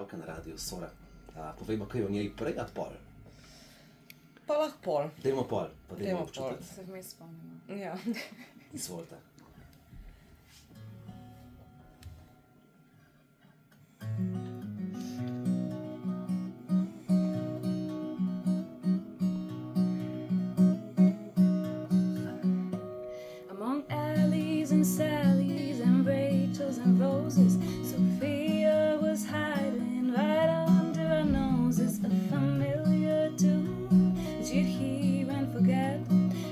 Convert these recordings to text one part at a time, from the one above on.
pevka na rádiu Sora. A povejmo kaj o njej prej ali pol. Pa lahko pol. Dajmo pol, pa dajmo Dajmo občutek. pol. Se vmes spomnimo. Ja. Izvolite. Among alleys and Sallys and Rachels and Roses, Sophia was hiding right under our noses. A familiar tune that you'd hear and forget.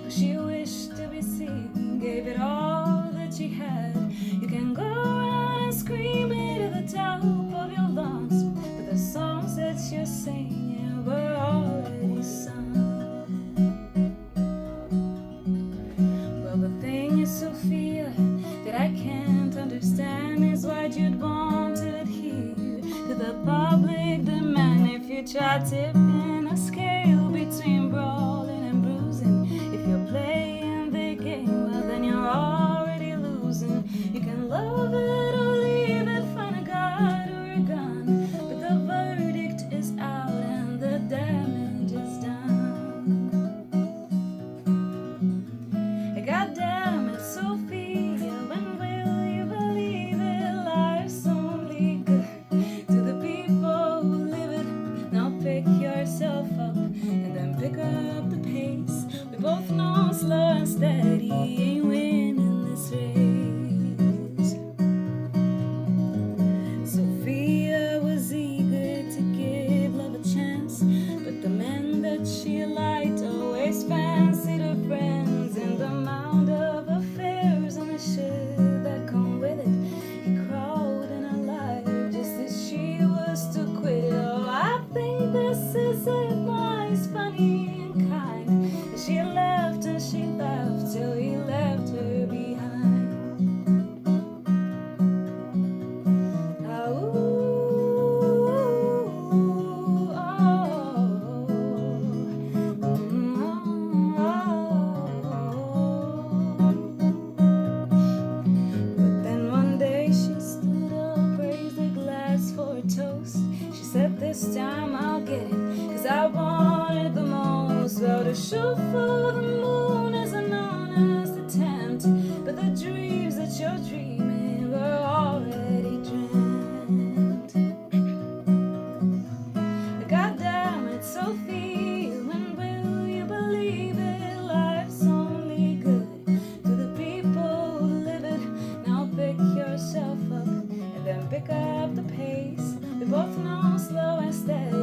How she wished to be seen, gave it all that she had. You can go around and scream it at the top of your lungs, but the songs that you're singing were already sung. Well, the thing is, Sophia, that I can't understand is why you'd want to adhere to the public demand. If you try tipping a scale between brawling and bruising, if you're playing the game, well, then you're already losing. You can love it or leave it, find a god or a gun, but the verdict is out and the damage is done. God damn it, Sophia, when will you believe it? Life's only good to the people who live it. Now pick yourself up and then pick up the pace. We both know slow and steady ain't winning this race. Sophia was eager to give love a chance, but the men that she liked always fancied her friends, and the amount of affairs on the ship that come with it. He crawled in her life just as she was to quit it. Oh, I think this is it, nice, funny and kind. She left and she left till he left her behind. Ah, ooh, But then one day she stood up, raised a glass for a toast. She said, this time I'll get it, 'cause I want it the most. Well, to shoot for the moon is an honest attempt, but the dreams that you're dreaming were already dreamt. God damn it, Sophia, when will you believe it? Life's only good to the people who live it. Now pick yourself up and then pick up the pace. We both know slow and steady